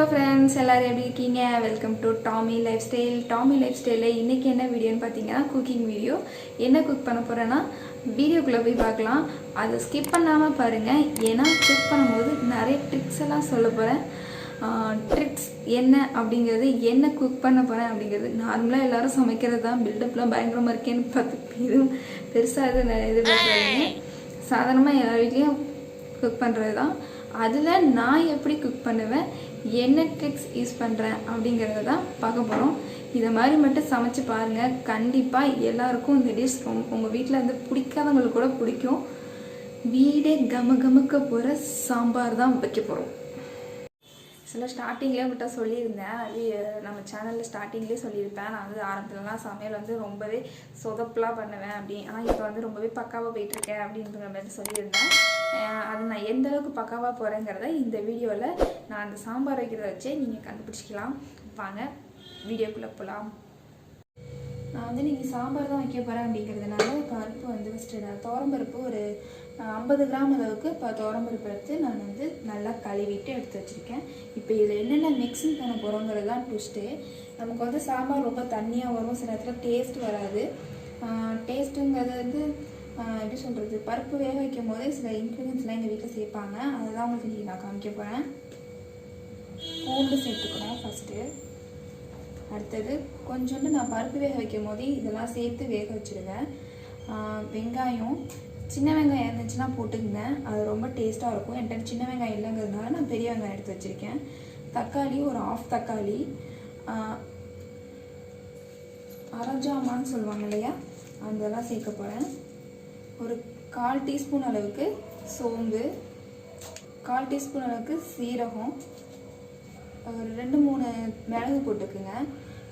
Hello friends, எல்லாரும் எப்படி இருக்கீங்க? Welcome to Tommy life style. Tommy life ஸ்டைலில் இன்றைக்கி என்ன வீடியோன்னு பார்த்தீங்கன்னா குக்கிங் வீடியோ. என்ன குக் பண்ண போகிறேன்னா வீடியோக்குள்ளே போய் பார்க்கலாம். அதை ஸ்கிப் பண்ணாமல் பாருங்கள். ஏன்னா குக் பண்ணும்போது நிறைய ட்ரிக்ஸ் எல்லாம் சொல்ல போகிறேன். ட்ரிக்ஸ் என்ன அப்படிங்கிறது, என்ன குக் பண்ண போகிறேன் அப்படிங்கிறது. நார்மலாக எல்லோரும் சமைக்கிறது தான். பில்டப்லாம் பயங்கரமாக இருக்கேன்னு பார்த்து எதுவும் பெருசாக எதிர்பார்க்குறாங்க. சாதாரணமாக எல்லார் வீட்லேயும் குக் பண்ணுறது தான். அதில் நான் எப்படி குக் பண்ணுவேன், என்ன ட்ரிக்ஸ் யூஸ் பண்ணுறேன் அப்படிங்கிறத தான் பார்க்க போகிறோம். இதை மாதிரி மட்டும் சமைச்சு பாருங்கள். கண்டிப்பாக எல்லாருக்கும் இந்த டிஷ் உங்கள் வீட்டில் வந்து பிடிக்காதவங்களுக்கு கூட பிடிக்கும். வீடே கமக்க போகிற சாம்பார் தான் வைக்க போகிறோம். சில ஸ்டார்டிங்லேயே உங்கள்கிட்ட சொல்லியிருந்தேன். அது நம்ம சேனலில் ஸ்டார்டிங்லேயே சொல்லியிருப்பேன். நான் வந்து ஆரம்பத்துலலாம் சமையல் வந்து ரொம்பவே சொதப்பலாக பண்ணுவேன் அப்படி. ஆனால் இப்போ வந்து ரொம்பவே பக்காவாக போயிட்டுருக்கேன் அப்படின்ற மாதிரி சொல்லியிருந்தேன். அது நான் எந்த அளவுக்கு பக்காவாக போகிறேங்கிறத இந்த வீடியோவில் நான் அந்த சாம்பார் வைக்கிறத வச்சே நீங்கள் கண்டுபிடிச்சிக்கலாம். வாங்க வீடியோக்குள்ளே போகலாம். நான் வந்து நீங்கள் சாம்பார் தான் வைக்க போகிறேன் அப்படிங்கிறதுனால பருப்பு வந்து ஃபஸ்ட்டு துவரம்பருப்பு ஒரு 50 கிராம் அளவுக்கு இப்போ துவரம்பருப்பு எடுத்து நான் வந்து நல்லா கழுவிட்டு எடுத்து வச்சுருக்கேன். இப்போ இதில் என்னென்ன மிக்ஸிங் பண்ண போகிறோங்கிறது தான் ட்விஸ்ட்டு. நமக்கு வந்து சாம்பார் ரொம்ப தண்ணியாக வரும், சில நேரத்தில் டேஸ்ட் வராது. டேஸ்ட்டுங்கிறது வந்து எப்படி சொல்கிறது, பருப்பு வேக வைக்கும் போதே சில இன்க்ரீடியன்ஸ்லாம் எங்கள் வீட்டில் சேர்ப்பாங்க. அதுதான் உங்களுக்கு இன்றைக்கி நான் காமிக்க போகிறேன். பூண்டு சேர்த்துக்கணும் ஃபஸ்ட்டு. அடுத்தது கொஞ்சோண்டு நான் பருப்பு வேக வைக்கும் போதே இதெல்லாம் சேர்த்து வேக வச்சுருவேன். வெங்காயம், சின்ன வெங்காயம் இருந்துச்சுன்னா போட்டுக்குங்க, அது ரொம்ப டேஸ்ட்டாக இருக்கும். என்கிட்ட சின்ன வெங்காயம் இல்லைங்கிறதுனால நான் பெரிய வெங்காயம் எடுத்து வச்சுருக்கேன். தக்காளி ஒரு 1/2 தக்காளி, அரஜாமான்னு சொல்லுவாங்க இல்லையா, அதெல்லாம் சேர்க்க போகிறேன். ஒரு 1/4 டீஸ்பூன் அளவுக்கு சோம்பு, 1/4 டீஸ்பூன் அளவுக்கு சீரகம், ஒரு 2-3 மிளகு போட்டுக்குங்க.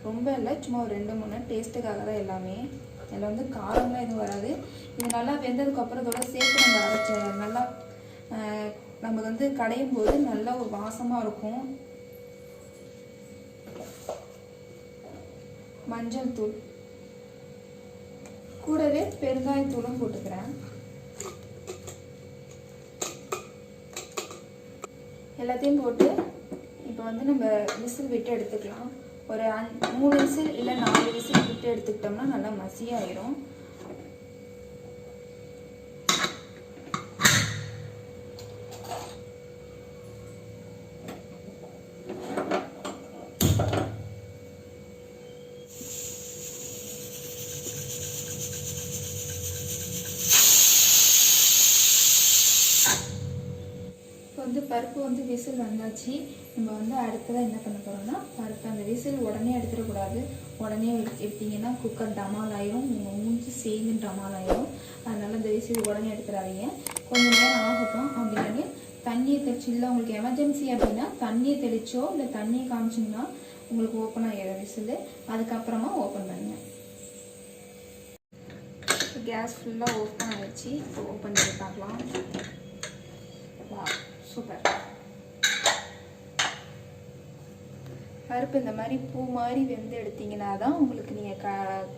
ரொம்ப இல்லை, சும்மா ஒரு 2-3 டேஸ்ட்டுக்காக தான் எல்லாமே. இதில் வந்து காரம்லாம் எதுவும் வராது. இது நல்லா வெந்ததுக்கப்புறம் இதோட சேர்த்து நம்ம அரைச்ச நல்லா நம்ம வந்து கடையும் போது நல்லா ஒரு வாசமாக இருக்கும். மஞ்சள் தூள் கூடவே பெருங்காயத்தூளும் போட்டுக்கிறேன். எல்லாத்தையும் போட்டு இப்போ வந்து நம்ம விசில் விட்டு எடுத்துக்கலாம். ஒரு 3 விசில் இல்லை 4 விசில் விட்டு எடுத்துக்கிட்டோம்னா நல்லா மசியாயிரும். வந்து பருப்பு வந்து விசில் வந்தாச்சு. நம்ம வந்து அடுத்ததாக என்ன பண்ண போகிறோம்னா, பருப்பு அந்த விசில் உடனே எடுத்துடக்கூடாது. உடனே எடுத்திங்கன்னா குக்கர் டமால் ஆயிரும், நீங்கள் மூஞ்சி சேர்ந்து டமால் ஆயிரும். அதனால் அந்த விசில் உடனே எடுத்துடாதீங்க. கொஞ்சம் நேரம் ஆகட்டும். அப்படின்னாலே தண்ணியை தெளிச்சு, இல்லை உங்களுக்கு எமர்ஜென்சி அப்படின்னா தண்ணியை தெளிச்சோ இல்லை தண்ணியை காமிச்சிங்கன்னா உங்களுக்கு ஓப்பன் ஆகிடும் விசில். அதுக்கப்புறமா ஓப்பன் பண்ணுங்க. கேஸ் ஃபுல்லாக ஓப்பன் ஆகிடுச்சு. இப்போ ஓப்பன் பண்ணி பார்க்கலாம். வா, சூப்பர். பருப்பு இந்த மாதிரி பூ மாதிரி வெந்து எடுத்தீங்கன்னா தான் உங்களுக்கு நீங்கள்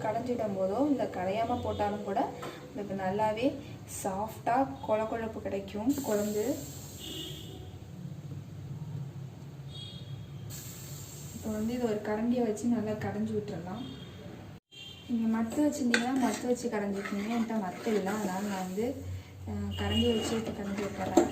கடைஞ்சிடும் போதோ இல்லை கடையாமல் போட்டாலும் கூட உங்களுக்கு நல்லாவே சாஃப்டாக கொழப்பு கிடைக்கும் குழம்பு. இப்போ வந்து இது ஒரு கரண்டியை வச்சு நல்லா கடைஞ்சி விட்டுறலாம். நீங்கள் மத்து வச்சுருந்தீங்கன்னா மத்து வச்சு கடைஞ்சிக்கிங்க. என்கிட்ட மத்து இல்லை, அதனால் நான் வந்து கரண்டியை வச்சு இப்போ கடைஞ்சி விட்டுறேன்.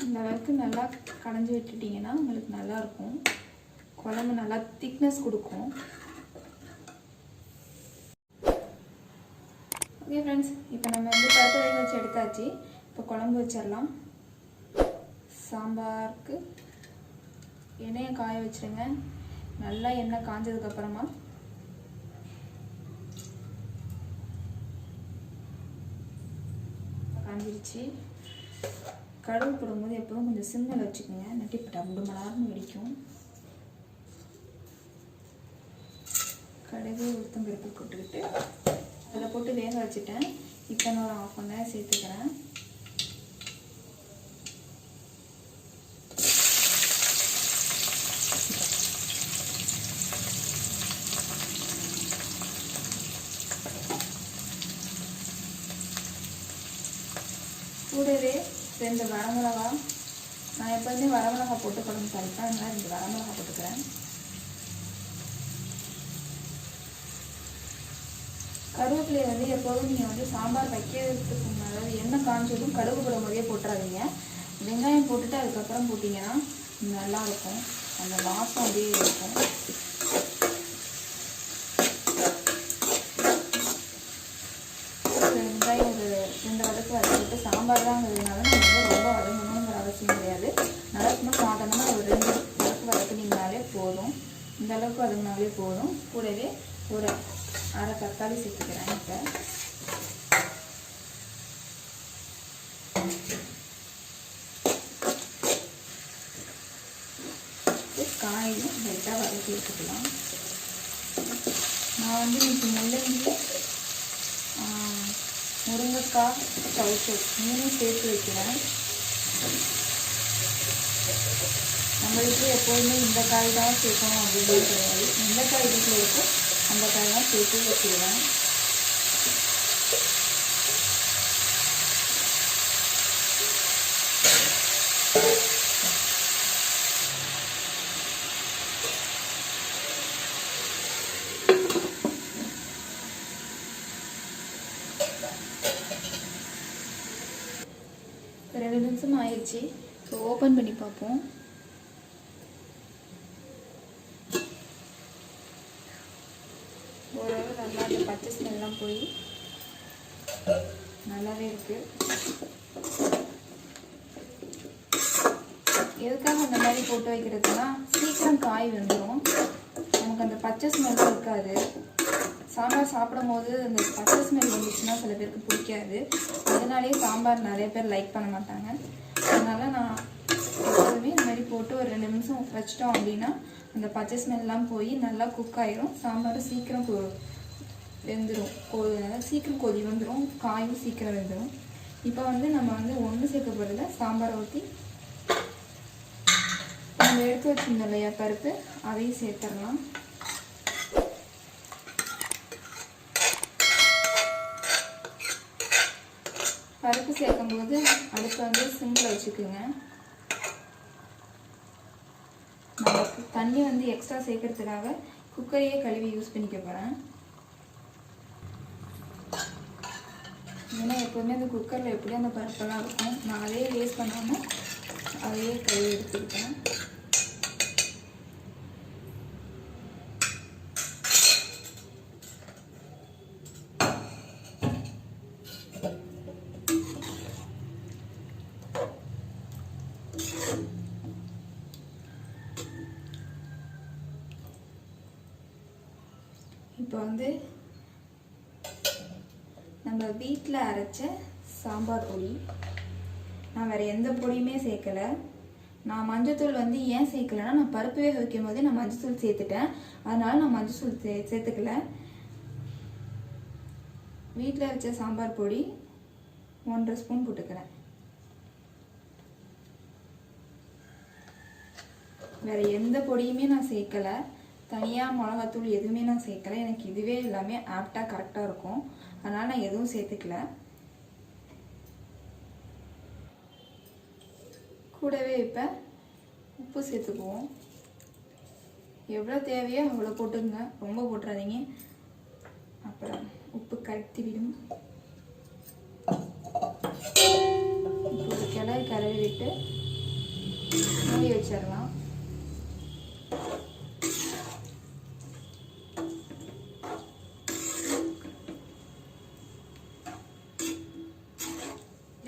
இந்த அளவுக்கு நல்லா கடைஞ்சி விட்டுட்டிங்கன்னா உங்களுக்கு நல்லாயிருக்கும். குழம்பு நல்லா திக்னஸ் கொடுக்கும். ஓகே ஃப்ரெண்ட்ஸ், இப்போ நம்ம வந்து பருப்பு வேக வச்சு எடுத்தாச்சு. இப்போ குழம்பு வச்சிடலாம். சாம்பாருக்கு எண்ணெயை காய வச்சுருங்க. நல்லா எண்ணெய் காஞ்சதுக்கப்புறமா காஞ்சிருச்சு. கடுகு போடும்போது எப்போதும் கொஞ்சம் சிம்மில் வச்சுக்கோங்க, நட்டி டப்பு மலார்னு வெடிக்கும். கடுகு உளுத்தம் பருப்பு போட்டுக்கிட்டு அதில் போட்டு வேக வச்சுட்டேன். இப்போ நான் ஒரு 1/2 மணி நேரம் சேர்த்துக்கிறேன். கூடவே 2 வரமிளகா, நான் எப்போதுமே வரமிளகா போட்டு குழம்பு தாளிப்பேன், அதனால 2 வரமிளகா போட்டுக்கிறேன். கருவேப்பிலையை வந்து எப்போதும் நீங்கள் வந்து சாம்பார் வைக்கிறதுக்கு அதாவது எண்ணெய் காஞ்சதும் கடுகு போடும் போதே போட்டுறாதீங்க. வெங்காயம் போட்டுட்டு அதுக்கப்புறம் போட்டிங்கன்னா நல்லாயிருக்கும், அந்த வாசம் அப்படியே இருக்கும். வெங்காயம் ஒரு 2 வதக்கு வதக்கிட்டு சாம்பார் தாங்கிறதுனால நம்ம வந்து ரொம்ப வதங்கணுங்கிற அவசியம் கிடையாது. நல்லா சும்மா சாதாரணமாக ஒரு 2 வதக்கு வதக்குனீங்கனாலே போதும். இந்த அளவுக்கு வதங்கினாலே போதும். கூடவே ஒரு 1/2 தக்காளி சேர்த்துக்கிறேன். இப்போ காயும் லைட்டாக வதக்கி எடுத்துக்கலாம். நான் வந்து இன்னைக்கு முள்ளங்கி, முருங்கைக்காய், சவுச்சோ 3 சேர்த்து வைக்கிறேன். நம்ம வீட்டில் எப்போதுமே இந்த காய் தான் சேர்க்கணும் அப்படின்றது கிடையாது. எந்த காய் வீட்டில் இருக்கோ அந்த காய் தான் சேர்த்து வச்சுருவேன். இப்போ 2 நிமிஷம் ஆயிடுச்சு. இப்போ ஓப்பன் பண்ணி பார்ப்போம். ஓரளவு நல்லா அந்த பச்சை ஸ்மெல்லாம் போய் நல்லாவே இருக்குது. எதுக்காக அந்த மாதிரி போட்டு வைக்கிறதுனா சீக்கிரம் காய் வந்துடும், நமக்கு அந்த பச்சை ஸ்மெல் இருக்காது. சாம்பார் சாப்பிடும் போது அந்த பச்சை ஸ்மெல் வந்துச்சுன்னா சில பேருக்கு பிடிக்காது. அதனாலே சாம்பார் நிறைய பேர் லைக் பண்ண மாட்டாங்க. அதனால் நான் எப்போதுமே இந்த மாதிரி போட்டு ஒரு 2 நிமிஷம் வச்சிட்டோம் அப்படின்னா அந்த பச்சை ஸ்மெல்லாம் போய் நல்லா குக் ஆகிடும். சாம்பார் சீக்கிரம் வெந்துடும், சீக்கிரம் கொதி வந்துடும், காயும் சீக்கிரம் வெந்துடும். இப்போ வந்து நம்ம வந்து ஒன்று சேர்க்க போகிறத சாம்பாரை ஊற்றி நம்ம எடுத்து வச்சுருந்தோம் இல்லையா பருப்பு, அதையும் சேர்த்துடலாம். பருப்பு சேர்க்கும்போது அடுப்பை வந்து சிம்மில் வச்சுக்கோங்க. நமக்கு தண்ணி வந்து எக்ஸ்ட்ரா சேர்க்கறதுக்காக குக்கரையே கழுவி யூஸ் பண்ணிக்க போகிறேன். ஏன்னா எப்போதுமே அந்த குக்கரில் எப்படியும் அந்த பருப்பெல்லாம் இருக்கும், நான் அதையே வேஸ்ட் பண்ணாமல் அதையே கழுவி எடுத்துக்கிட்டேன். இப்போ வந்து நம்ம வீட்டில் அரைச்ச சாம்பார் பொடி, நான் வேறு எந்த பொடியுமே சேர்க்கலை. நான் மஞ்சத்தூள் வந்து ஏன் சேர்க்கலைன்னா நான் பருப்பு வேக வைக்கும் போதே நான் மஞ்சத்தூள் சேர்த்துட்டேன், அதனால நான் மஞ்சத்தூள் சேர்த்துக்கல. வீட்டில் அரைச்ச சாம்பார் பொடி 1.5 ஸ்பூன் போட்டுக்கிறேன். வேறு எந்த பொடியுமே நான் சேர்க்கலை, தனியாக மிளகாத்தூள் எதுவுமே நான் சேர்க்கலை. எனக்கு இதுவே எல்லாமே ஆப்டாக கரெக்டாக இருக்கும், அதனால் நான் எதுவும் சேர்த்துக்கல. கூடவே இப்போ உப்பு சேர்த்துக்குவோம். எவ்வளோ தேவையோ அவ்வளோ போட்டுங்க, ரொம்ப போட்டுறாதீங்க, அப்புறம் உப்பு கரைத்திவிடும். இப்போ ஒரு கிளறி விட்டு மூடி வச்சிடலாம்.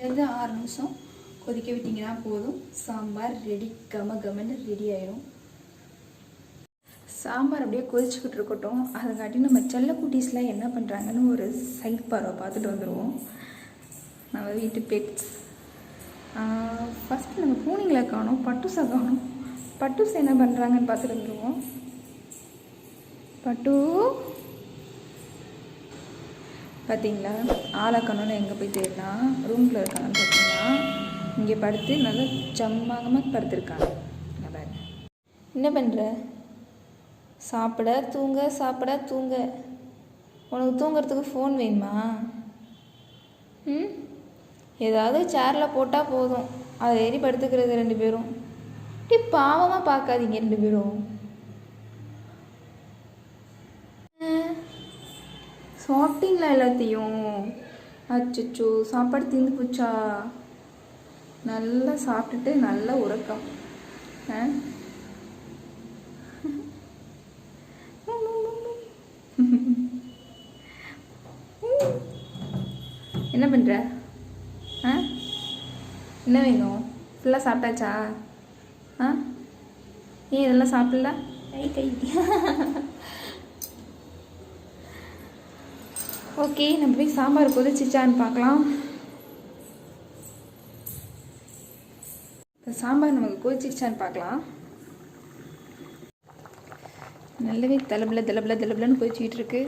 இது 6 நிமிஷம் கொதிக்க விட்டிங்கன்னா போதும், சாம்பார் ரெடி, கமன்னு ரெடி ஆயிடும். சாம்பார் அப்படியே கொதிச்சுக்கிட்டு இருக்கட்டும். அதுக்காட்டி நம்ம செல்லக்குட்டீஸ்லாம் என்ன பண்ணுறாங்கன்னு ஒரு சைட் பார்வை பார்த்துட்டு வந்துடுவோம். நம்ம வீட்டு பெட்ஸ் ஃபஸ்ட்டு நம்ம பூனிங்களை காணும், பட்டுஸை காணும். பட்டுஸ் என்ன பண்ணுறாங்கன்னு பார்த்துட்டு வந்துடுவோம். பட்டு பார்த்தீங்களா, ஆளாக்கணும்னு எங்கே போய் தேடினா ரூம்குள்ளே இருக்காங்கன்னு பார்த்தீங்கன்னா இங்கே படுத்து நல்லா ஜம்மாகமாக படுத்துருக்காங்க. என்ன பண்ணுற? சாப்பிட தூங்க, சாப்பிட தூங்க. உனக்கு தூங்குறதுக்கு ஃபோன் வேணுமா? ஏதாவது சேரில் போட்டால் போதும், அதை ஏறி படுத்துக்கிறது 2 பேரும். இப்படி பாவமாக பார்க்காதீங்க 2 பேரும். சாப்பிட்டீங்களா எல்லாத்தையும்? அச்சோ, சாப்பாடு திந்து போச்சா? நல்லா சாப்பிட்டுட்டு நல்ல உறக்கம். என்ன பண்ணுற? என்ன வேணும்? ஃபுல்லாக சாப்பிட்டாச்சா? ஏன் இதெல்லாம் சாப்பிடல? கை ஓகே, நம்ம போய் சாம்பார் கொதிச்சிச்சான்னு பார்க்கலாம். சாம்பார் நமக்கு கொதிச்சிச்சான்னு பார்க்கலாம். நல்லாவே தலபலன்னு கொதிச்சிக்கிட்டு இருக்கு.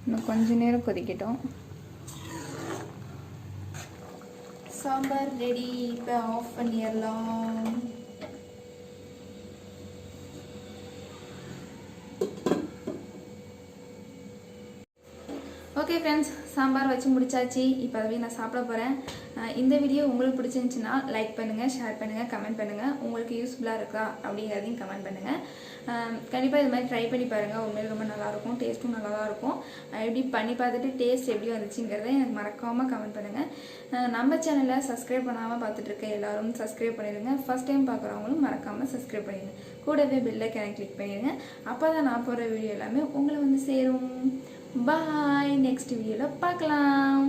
இன்னும் கொஞ்ச நேரம் கொதிக்கட்டும். சாம்பார் ரெடி. இப்போ ஆஃப் பண்ணிடலாம். ஓகே ஃப்ரெண்ட்ஸ், சாம்பார் வச்சு முடிச்சாச்சு. இப்போ அதுவே நான் சாப்பிட போகிறேன். இந்த வீடியோ உங்களுக்கு பிடிச்சிருந்துச்சின்னா லைக் பண்ணுங்கள், ஷேர் பண்ணுங்கள், கமெண்ட் பண்ணுங்கள். உங்களுக்கு யூஸ்ஃபுல்லாக இருக்கா அப்படிங்கிறதையும் கமெண்ட் பண்ணுங்கள். கண்டிப்பாக இது மாதிரி ட்ரை பண்ணி பாருங்கள். உண்மையில ரொம்ப நல்லாயிருக்கும், டேஸ்ட்டும் நல்லா தான் இருக்கும். எப்படி பண்ணி பார்த்துட்டு டேஸ்ட் எப்படி வந்துச்சுங்கிறத எனக்கு மறக்காமல் கமெண்ட் பண்ணுங்கள். நம்ம சேனலை சப்ஸ்கிரைப் பண்ணாமல் பார்த்துட்ருக்க எல்லோரும் சப்ஸ்கிரைப் பண்ணிடுங்க. ஃபஸ்ட் டைம் பார்க்குறவங்களும் மறக்காமல் சப்ஸ்கிரைப் பண்ணிடுங்க. கூடவே பெல் ஐகானை கிளிக் பண்ணிடுங்க. அப்போ தான் நான் போகிற வீடியோ எல்லாமே உங்களை வந்து சேரும். பாய், நெக்ஸ்ட் வீடியோவில் பார்க்கலாம்.